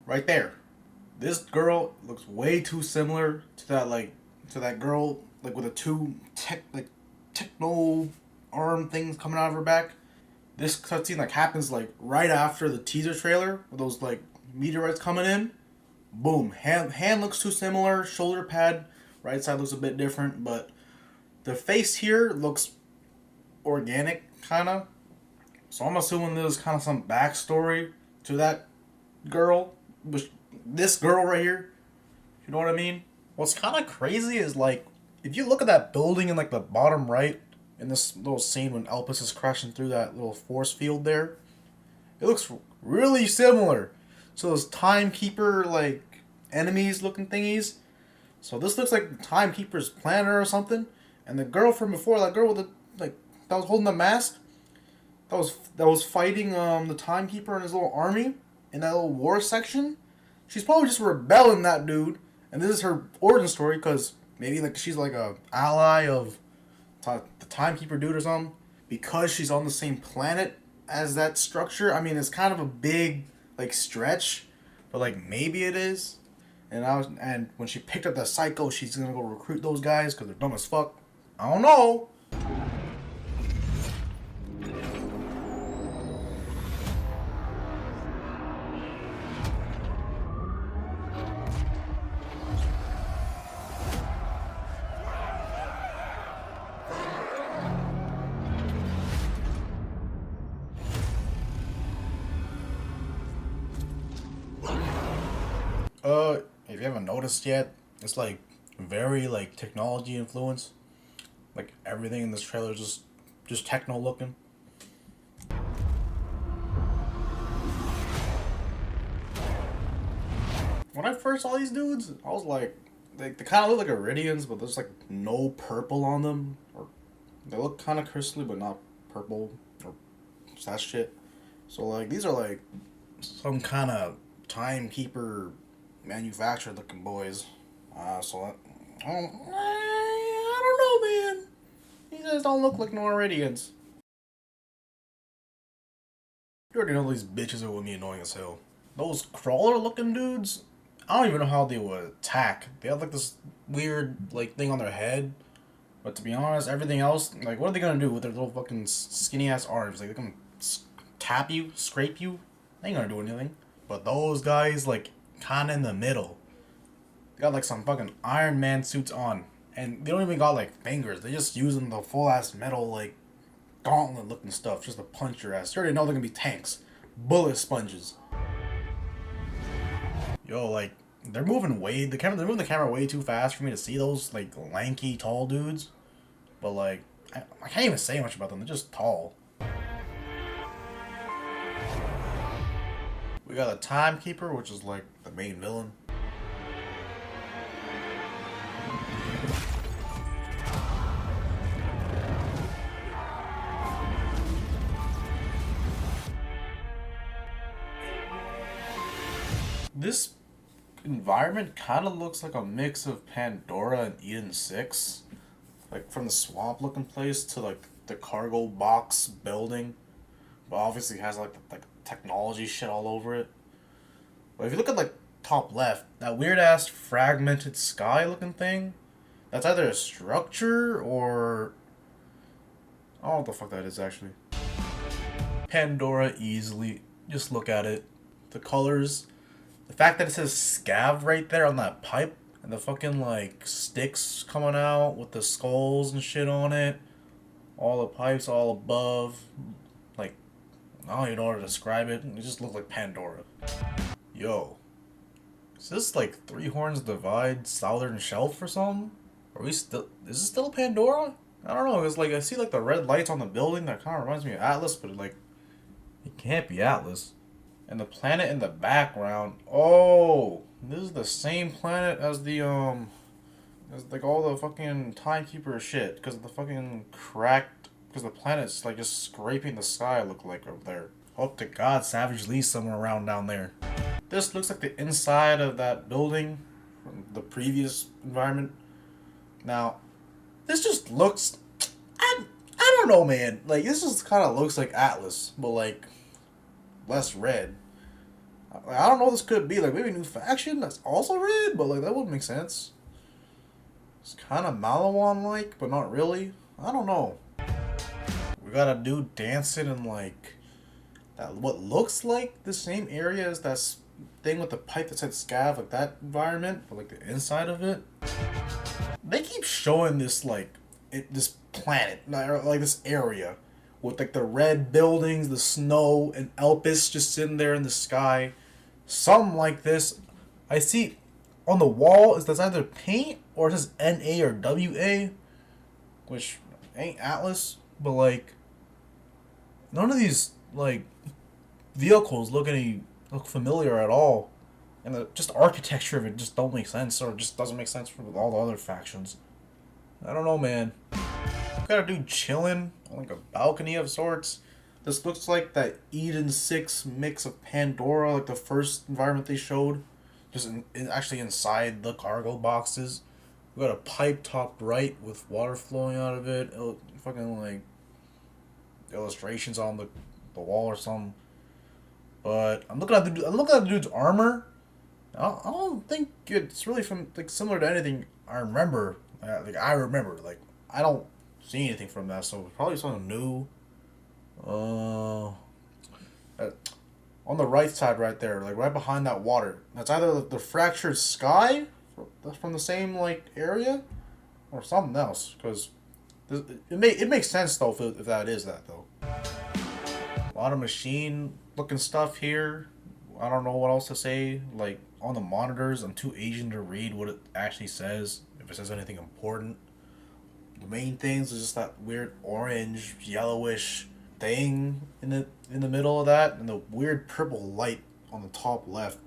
Right there. This girl looks way too similar to that girl with the two techno arm things coming out of her back. This cutscene happens right after the teaser trailer with those meteorites coming in. Boom. Hand looks too similar. Shoulder pad right side looks a bit different, but the face here looks organic kinda. So I'm assuming there's kind of some backstory to that girl, which this girl right here. You know what I mean? What's kind of crazy is if you look at that building in the bottom right in this little scene when Elpis is crashing through that little force field there, it looks really similar. So those timekeeper enemies looking thingies. So this looks like the timekeeper's planner or something. And the girl from before, that girl with the that was holding the mask, that was fighting the timekeeper and his little army in that little war section. She's probably just rebelling that dude, and this is her origin story because maybe she's a ally of the timekeeper dude or something because she's on the same planet as that structure. I mean, it's kind of a big stretch, but maybe it is. And when she picked up that psycho, she's gonna go recruit those guys because they're dumb as fuck. I don't know. If you haven't noticed yet, it's very technology influence. Everything in this trailer is just techno looking. When I first saw these dudes, I was they kind of look like Iridians, but there's no purple on them, or they look kind of crystally, but not purple or that shit. So these are some kind of timekeeper manufactured looking boys. I don't know, man. These guys don't look like no Iridians. You already know these bitches are with me annoying as hell. Those crawler looking dudes, I don't even know how they would attack. They have this weird thing on their head. But to be honest, everything else, what are they gonna do with their little fucking skinny ass arms? They gonna tap you, scrape you? They ain't gonna do anything. But those guys, kinda in the middle. They got some fucking Iron Man suits on. And they don't even got fingers. They just using the full ass metal gauntlet looking stuff just to punch your ass. You already know they're gonna be tanks. Bullet sponges. Yo, they're moving the camera way too fast for me to see those lanky tall dudes. But I can't even say much about them. They're just tall. We got a timekeeper, which is the main villain. This environment kind of looks like a mix of Pandora and Eden 6. From the swamp looking place to the cargo box building. But obviously it has the technology shit all over it. But if you look at top left, that weird ass fragmented sky looking thing, that's either a structure or I don't know what the fuck that is actually. Pandora easily. Just look at it. The colors. The fact that it says scav right there on that pipe and the fucking sticks coming out with the skulls and shit on it. All the pipes all above. I don't even know how to describe it. It just looked like Pandora. Yo. Is this Three Horns Divide Southern Shelf or something? Are we still... Is this still Pandora? I don't know. It's I see the red lights on the building. That kind of reminds me of Atlas, but it can't be Atlas. And the planet in the background. Oh, this is the same planet as as all the fucking timekeeper shit. Because of the fucking cracked. Because the planet's just scraping the sky. Look over there. Hope to God Savage Lee's somewhere around down there. This looks like the inside of that building from the previous environment. Now, this just looks. I don't know, man. This just kind of looks like Atlas, but less red. Like, I don't know what this could be. Like maybe a new faction that's also red, but like that wouldn't make sense. It's kind of Malawan like, but not really. I don't know. We got a dude dancing in like that what looks like the same area as that thing with the pipe that said scav, like that environment, but like the inside of it. They keep showing this like this planet, like this area, with like the red buildings, the snow, and Elpis just sitting there in the sky. Something like this. I see on the wall is that's either paint or it says NA or WA, which ain't Atlas, but like none of these like vehicles look familiar at all, and the just architecture of it just don't make sense, or just doesn't make sense for all the other factions. I don't know, man. Got a dude chilling on like a balcony of sorts. This looks like that Eden 6 mix of Pandora, like the first environment they showed, just actually inside the cargo boxes. We got a pipe topped right with water flowing out of it. Fucking like illustrations on the wall or something. But I'm looking at the dude's armor. I don't think it's really from like similar to anything I remember. Like I don't see anything from that, so it's probably something new. On the right side, right there, like right behind that water, that's either the fractured sky from the same like area, or something else. Because it makes sense though if that is that though. A lot of machine looking stuff here. I don't know what else to say. Like on the monitors, I'm too Asian to read what it actually says. If it says anything important, the main things is just that weird orange, yellowish thing in the middle of that, and the weird purple light on the top left.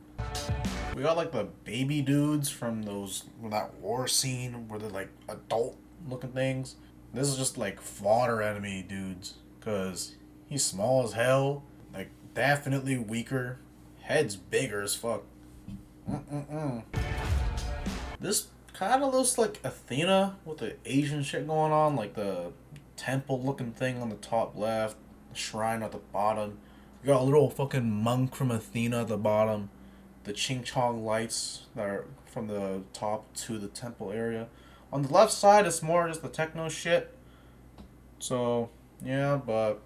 We got like the baby dudes from that war scene where they're like adult looking things. This is just like fodder enemy dudes, cause he's small as hell, like definitely weaker, head's bigger as fuck. This kind of looks like Athena with the Asian shit going on, like the temple looking thing on the top left, the shrine at the bottom. We got a little fucking monk from Athena at the bottom. The Chong lights that are from the top to the temple area. On the left side, it's more just the techno shit. So yeah, but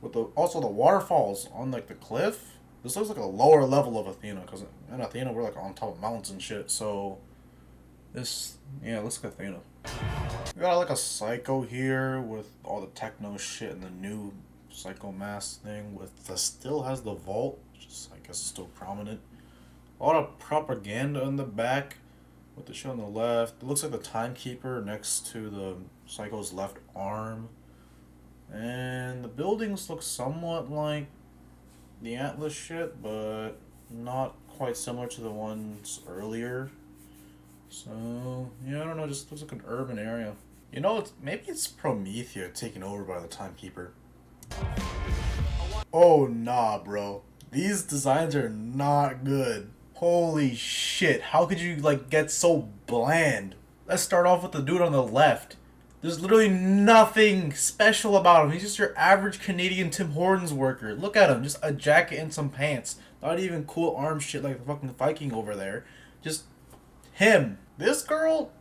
with also the waterfalls on like the cliff. This looks like a lower level of Athena, because in Athena we're like on top of mountains and shit. So this, yeah, it looks like Athena. We got like a Psycho here with all the techno shit and the new Psycho mask thing with still has the vault, which is, I guess, still prominent. A lot of propaganda in the back with the shit on the left. It looks like the timekeeper next to the Psycho's left arm. And the buildings look somewhat like the Atlas shit, but not quite similar to the ones earlier. So yeah, I don't know. Just looks like an urban area. You know, maybe it's Promethea taken over by the Timekeeper. Oh nah, bro. These designs are not good. Holy shit! How could you like get so bland? Let's start off with the dude on the left. There's literally nothing special about him. He's just your average Canadian Tim Hortons worker. Look at him, just a jacket and some pants. Not even cool arm shit like the fucking Viking over there. Just him. This girl,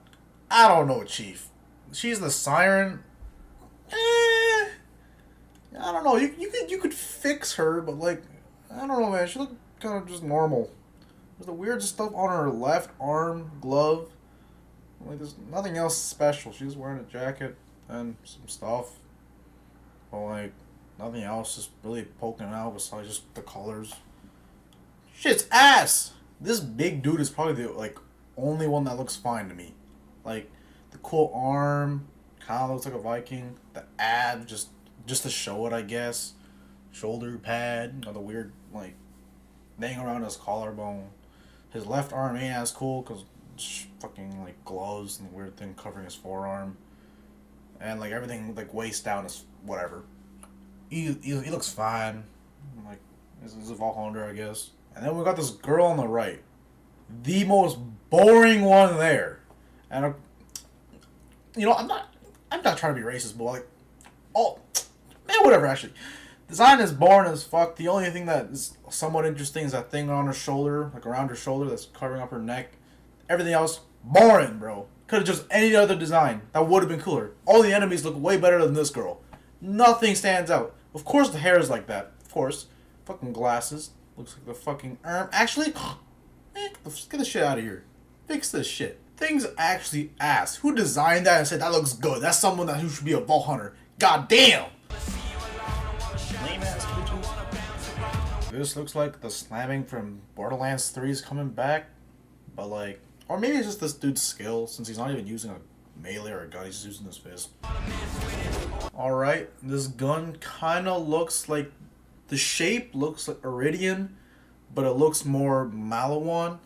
I don't know, Chief. She's the siren. I don't know. You could fix her, but like, I don't know, man. She looked kind of just normal. There's the weird stuff on her left arm glove. Like, there's nothing else special. She's wearing a jacket and some stuff. But, like, nothing else is really poking out besides just the colors. Shit's ass! This big dude is probably the, like, only one that looks fine to me. Like, the cool arm kind of looks like a Viking. The ab, just to show it, I guess. Shoulder pad, the weird, like, thing around his collarbone. His left arm ain't as cool because fucking like gloves and the weird thing covering his forearm, and like everything like waist down is whatever. He looks fine, like he's a Valhonder, I guess. And then we got this girl on the right, the most boring one there. And you know, I'm not trying to be racist, but like, oh man, whatever. Actually, design is boring as fuck. The only thing that is somewhat interesting is that thing on her shoulder, like around her shoulder, that's covering up her neck. Everything else, boring, bro. Could have just any other design. That would have been cooler. All the enemies look way better than this girl. Nothing stands out. Of course the hair is like that. Of course. Fucking glasses. Looks like the fucking arm. Actually, get the shit out of here. Fix this shit. Things actually ass. Who designed that and said that looks good? That's someone who should be a vault hunter. God damn. Lame ass bitches. This looks like the slamming from Borderlands 3 is coming back. But like, or maybe it's just this dude's skill, since he's not even using a melee or a gun, he's just using his fist. Alright, this gun kinda looks like, the shape looks like Iridium, but it looks more Malawan.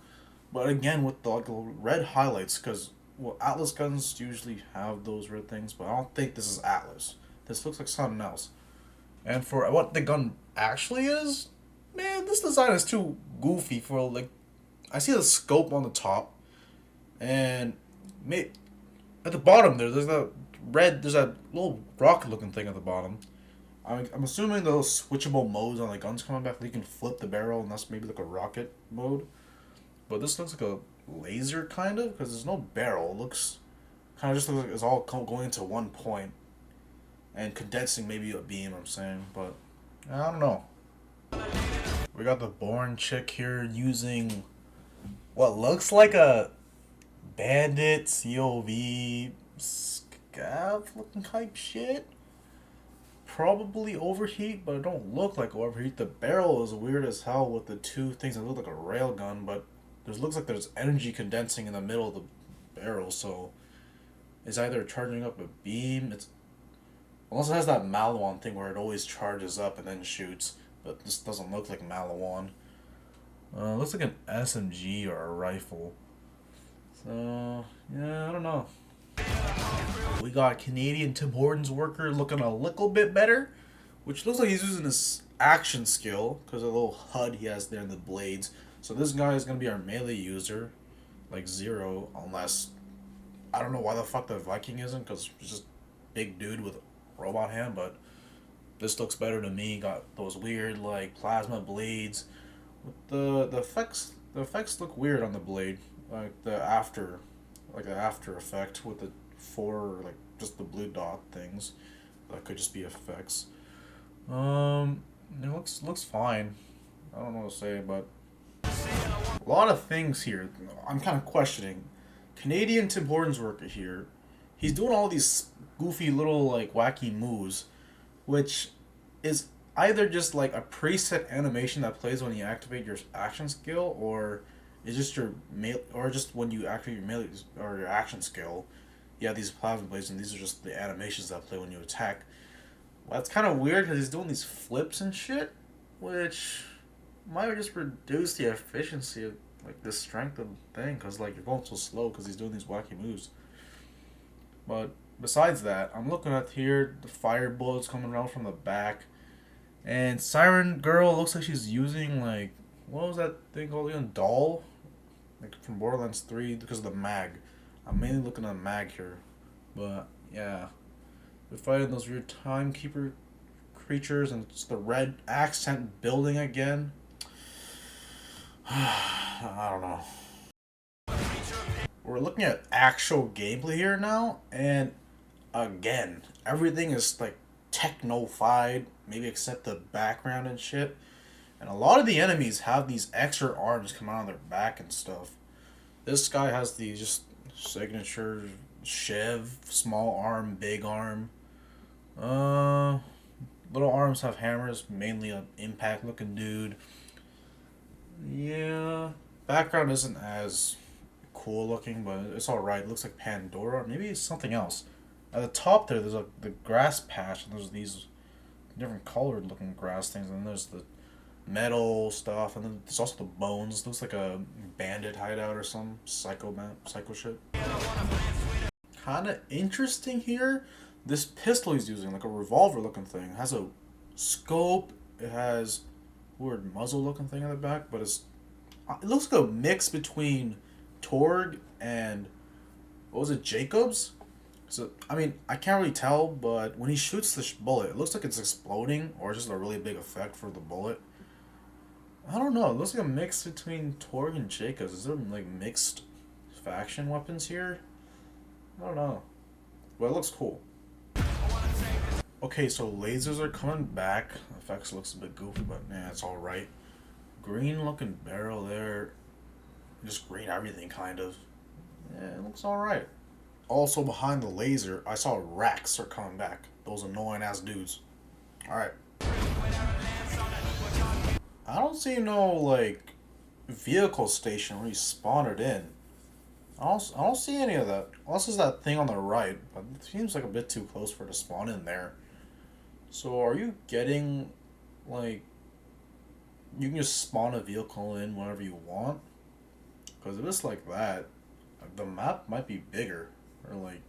But again, with the, like, red highlights, because well, Atlas guns usually have those red things, but I don't think this is Atlas. This looks like something else. And for what the gun actually is, man, this design is too goofy for, like, I see the scope on the top, and at the bottom there's that there's that little rocket looking thing at the bottom. I'm assuming those switchable modes on the guns coming back, you can flip the barrel, and that's maybe like a rocket mode. But this looks like a laser kind of, because there's no barrel. It looks kind of just looks like it's all going into one point and condensing maybe a beam. I'm saying, but I don't know. We got the Born chick here using what looks like a bandit COV scav looking type shit. Probably overheat, but it don't look like overheat. The barrel is weird as hell with the two things that look like a railgun, but there looks like there's energy condensing in the middle of the barrel, so it's either charging up a beam. It's unless it has that Malawan thing where it always charges up and then shoots, but this doesn't look like Malawan. Looks like an SMG or a rifle. So, yeah, I don't know. We got Canadian Tim Hortons worker looking a little bit better, which looks like he's using his action skill, because of the little HUD he has there in the blades. So this guy is going to be our melee user, like Zero, unless, I don't know why the fuck the Viking isn't, because it's just big dude with a robot hand, but this looks better to me. Got those weird, like, plasma blades. The effects look weird on the blade, like the after effect with the four, like, just the blue dot things. That could just be effects. It looks fine. I don't know what to say, but a lot of things here I'm kind of questioning. Canadian Tim Hortons worker here, he's doing all these goofy little, like, wacky moves, which is either just like a preset animation that plays when you activate your action skill, or it's just your or just when you activate your melee or your action skill, you have these plasma blades, and these are just the animations that play when you attack. Well, that's kind of weird because he's doing these flips and shit, which might just reduce the efficiency of, like, the strength of the thing, because, like, you're going so slow because he's doing these wacky moves. But besides that, I'm looking at here the fire bullets coming around from the back. And Siren Girl looks like she's using, like, what was that thing called again? Doll? Like, from Borderlands 3, because of the mag. I'm mainly looking at the mag here. But, yeah. We're fighting those weird timekeeper creatures, and it's the red accent building again. I don't know. We're looking at actual gameplay here now, and again, everything is, like, techno-fied, maybe except the background and shit. And a lot of the enemies have these extra arms coming out of their back and stuff. This guy has the just signature Chev, small arm, big arm. Little arms have hammers, mainly an impact looking dude. Yeah, background isn't as cool looking, but it's alright. It looks like Pandora, or maybe it's something else. At the top there's the grass patch, and there's these different colored looking grass things, and there's the metal stuff, and then there's also the bones. Looks like a bandit hideout or some psycho shit. Kinda interesting here. This pistol he's using, like a revolver looking thing, has a scope. It has weird muzzle looking thing in the back, but it looks like a mix between Torg and, what was it, Jacobs? So I mean, I can't really tell, but when he shoots the bullet, it looks like it's exploding, or just a really big effect for the bullet. I don't know. It looks like a mix between Torg and Jacobs. Is there like mixed faction weapons here? I don't know, but it looks cool. Okay, so lasers are coming back. Effects looks a bit goofy, but man, it's all right. Green looking barrel there, just green everything kind of. Yeah, it looks all right. Also behind the laser, I saw racks are coming back. Those annoying ass dudes. All right. I don't see no like vehicle station where you spawn it in. I don't see any of that. Unless it's that thing on the right, but it seems like a bit too close for it to spawn in there. So are you getting like you can just spawn a vehicle in whenever you want? Because if it's like that, the map might be bigger or like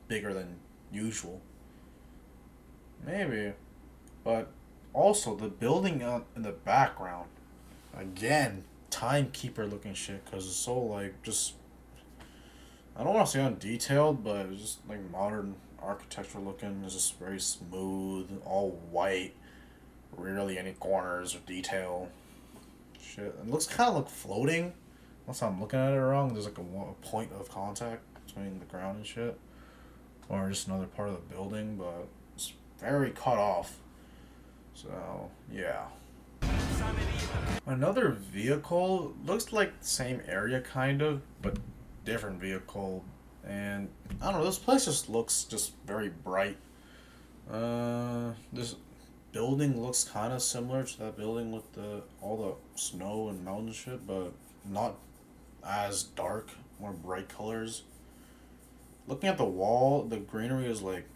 bigger than usual. Maybe, but also the building out in the background again, timekeeper looking shit because it's so like just I don't want to say undetailed, but it's just like modern architecture looking. It's just very smooth, all white, rarely any corners or detail. Shit, it looks kind of like floating. Unless I'm looking at it wrong, there's like a point of contact between the ground and shit, or just another part of the building, but it's very cut off. So yeah. Another vehicle looks like the same area kind of, but different vehicle. And I don't know, this place just looks just very bright. This building looks kind of similar to that building with the all the snow and mountain shit, but not as dark, more bright colors. Looking at the wall, the greenery is like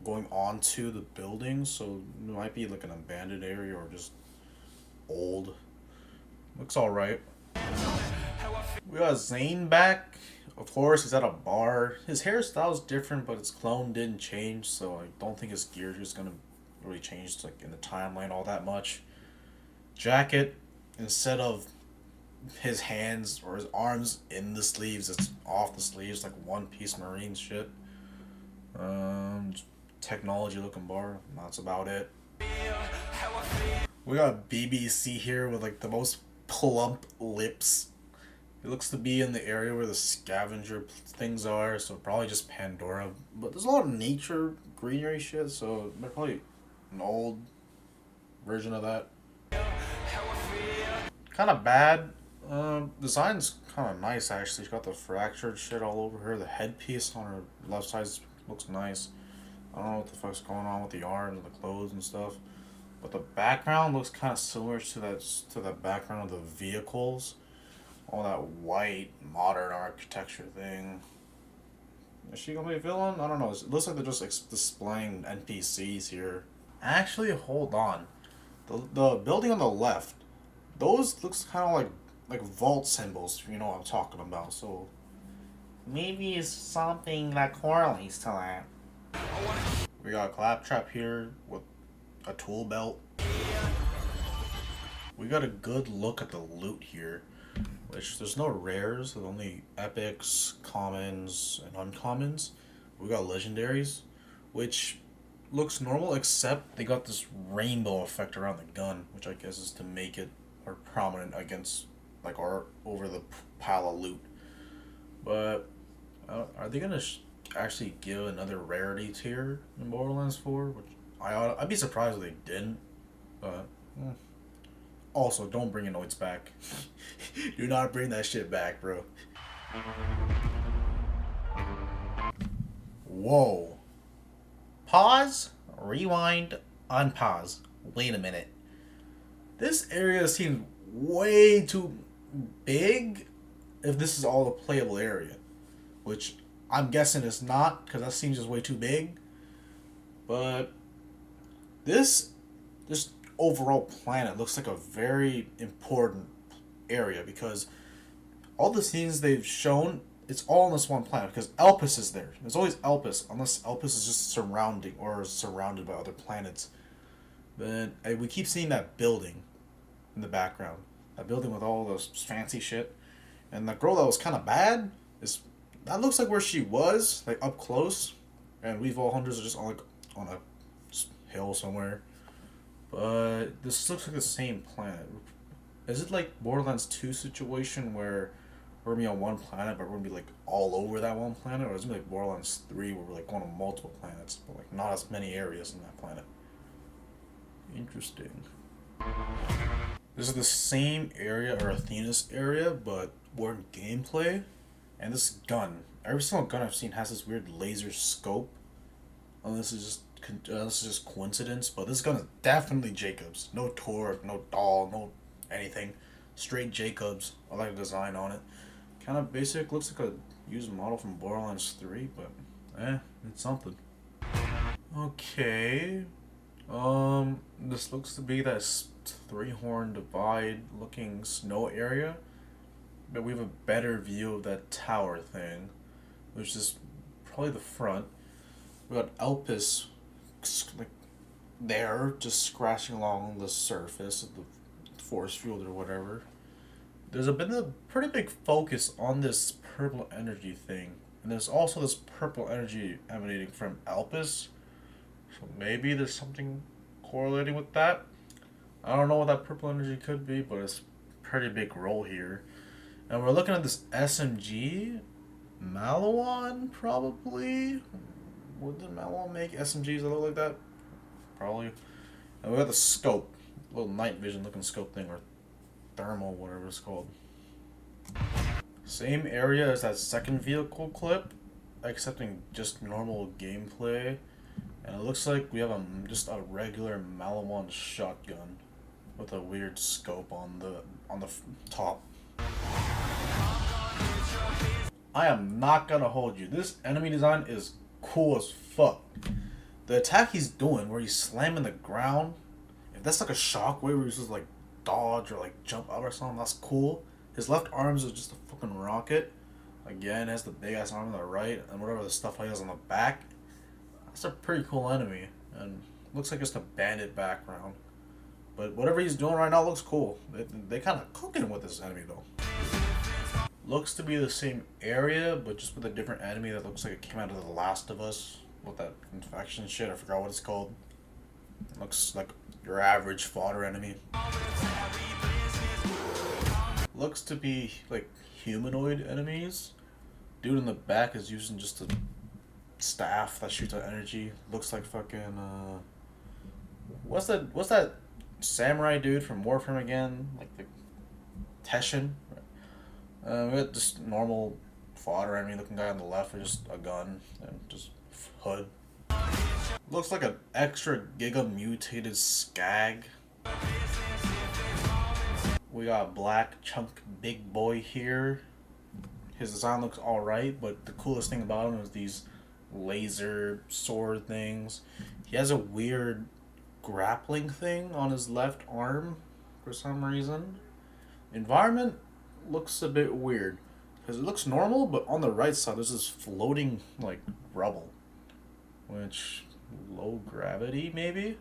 going onto the building, so it might be like an abandoned area or just old. Looks all right. We got Zane back. Of course, he's at a bar. His hairstyle's different, but his clone didn't change, so I don't think his gear is gonna really change like in the timeline all that much. Jacket, instead of his hands or his arms in the sleeves, it's off the sleeves like One Piece Marine shit. Um, Technology looking bar. That's about it. We got BBC here with like the most plump lips. It looks to be in the area where the scavenger things are, so probably just Pandora. But there's a lot of nature, greenery shit, so they're probably an old version of that. Kind of bad. Design's kind of nice actually. She's got the fractured shit all over her. The headpiece on her left side looks nice. I don't know what the fuck's going on with the arms and the clothes and stuff. But the background looks kind of similar to the background of the vehicles. All that white modern architecture thing. Is she gonna be a villain? I don't know. It looks like they're just displaying NPCs here. Actually, hold on. The building on the left, those looks kind of like vault symbols. You know what I'm talking about. So maybe it's something that correlates to that. We got a claptrap here with a tool belt. We got a good look at the loot here, which there's no rares, there's only epics, commons, and uncommons. We got legendaries, which looks normal except they got this rainbow effect around the gun, which I guess is to make it more prominent against like our over the pile of loot. But are they gonna actually give another rarity tier in Borderlands 4? Which I'd be surprised if they didn't. But also, don't bring Anoids back. Do not bring that shit back, bro. Whoa. Pause, rewind, unpause. Wait a minute. This area seems way too big if this is all the playable area. Which I'm guessing it's not, because that seems just way too big. But this overall planet looks like a very important area because all the scenes they've shown, it's all on this one planet because Elpis is there. There's always Elpis, unless Elpis is just surrounded by other planets. Then we keep seeing that building in the background, that building with all those fancy shit, and the girl that was kind of bad is that looks like where she was like up close. and we've all hunters are just on like on a hill somewhere. But this looks like the same planet. Is it like Borderlands 2 situation where we're gonna be on one planet, but we're gonna be like all over that one planet, or is it like Borderlands 3 where we're like going on multiple planets, but like not as many areas in that planet? Interesting. This is the same area or Athena's area, but we're in gameplay, and this gun. Every single gun I've seen has this weird laser scope. Unless it's just this is just coincidence, but this gun is definitely Jacobs. No torque, no doll, no anything. Straight Jacobs. I like the design on it. Kind of basic. Looks like a used model from Borderlands 3, but it's something. Okay. This looks to be that three-horn divide looking snow area, but we have a better view of that tower thing, which is probably the front. We got Elpis like there, just scratching along the surface of the force field or whatever. There's been a pretty big focus on this purple energy thing, and there's also this purple energy emanating from Elpis. So maybe there's something correlating with that. I don't know what that purple energy could be, but it's a pretty big role here. And we're looking at this SMG, Malawan probably. Would the Malawan make SMGs that look like that? Probably. And we got the scope, little night vision looking scope thing, or thermal, whatever it's called. Same area as that second vehicle clip, excepting just normal gameplay. And it looks like we have just a regular Malawan shotgun with a weird scope on the top. I am not gonna hold you. This enemy design is cool as fuck. The attack he's doing, where he's slamming the ground, if that's like a shockwave where he's just like dodge or like jump out or something, that's cool. His left arms is just a fucking rocket. Again, has the big ass arm on the right, and whatever the stuff he has on the back. That's a pretty cool enemy, and looks like just a bandit background. But whatever he's doing right now looks cool. They kind of cooking with this enemy though. Looks to be the same area, but just with a different enemy that looks like it came out of The Last of Us. With that infection shit, I forgot what it's called. Looks like your average fodder enemy. Looks to be like humanoid enemies. Dude in the back is using just a staff that shoots out energy. Looks like fucking what's that samurai dude from Warframe again? Like the Teshin. We got just normal fodder enemy looking guy on the left with just a gun and just hood. Looks like an extra giga mutated skag. We got black chunk big boy here. His design looks alright, but the coolest thing about him is these laser sword things. He has a weird grappling thing on his left arm for some reason. Environment looks a bit weird because it looks normal, but on the right side there's this floating like rubble, which low gravity maybe.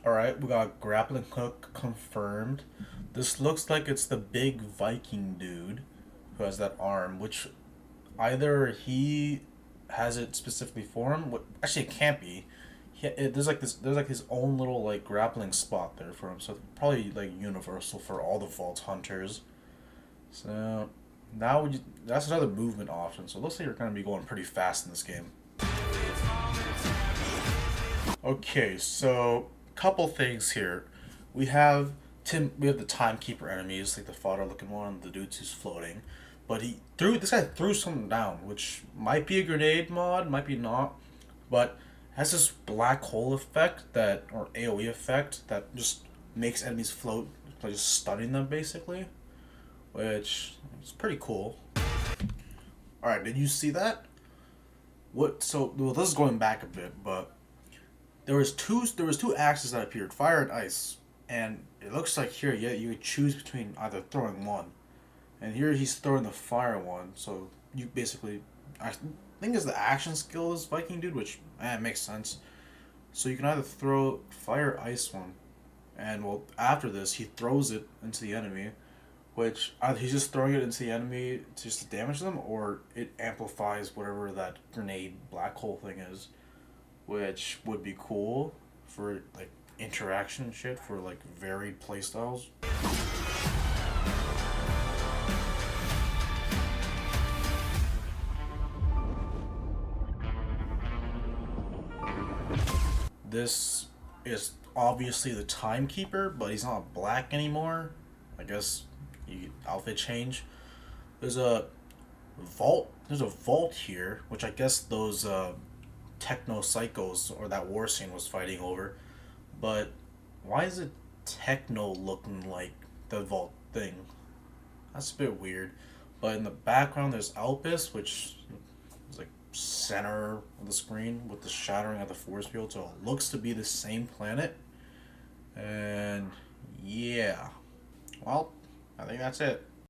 Alright, we got grappling hook confirmed. This looks like it's the big Viking dude who has that arm, which either he has it specifically for him. Actually, it can't be. There's like his own little like grappling spot there for him. So probably like universal for all the Vault hunters. So now that's another movement option. So it looks like you're gonna be going pretty fast in this game. Okay, so couple things here. We have the timekeeper enemies, like the fodder looking one, the dude who's floating. But this guy threw something down, which might be a grenade mod, might be not, but has this black hole effect or AoE effect that just makes enemies float, like just stunning them basically, which is pretty cool. All right, did you see that? Well, this is going back a bit, but there was two axes that appeared, fire and ice, and it looks like here, yeah, you could choose between either throwing one, and here he's throwing the fire one. So you basically, I think is the action skill is Viking dude, which makes sense. So you can either throw fire ice one, and well after this he throws it into the enemy, which he's just throwing it into the enemy to just to damage them, or it amplifies whatever that grenade black hole thing is, which would be cool for like interaction and shit for like varied playstyles. This is obviously the timekeeper, but he's not black anymore. I guess outfit change. There's a vault. There's a vault here, which I guess those techno psychos or that war scene was fighting over. But why is it techno looking like the vault thing? That's a bit weird. But in the background, there's Alpus, which is like center of the screen with the shattering of the force field, so it looks to be the same planet. And yeah, well, I think that's it.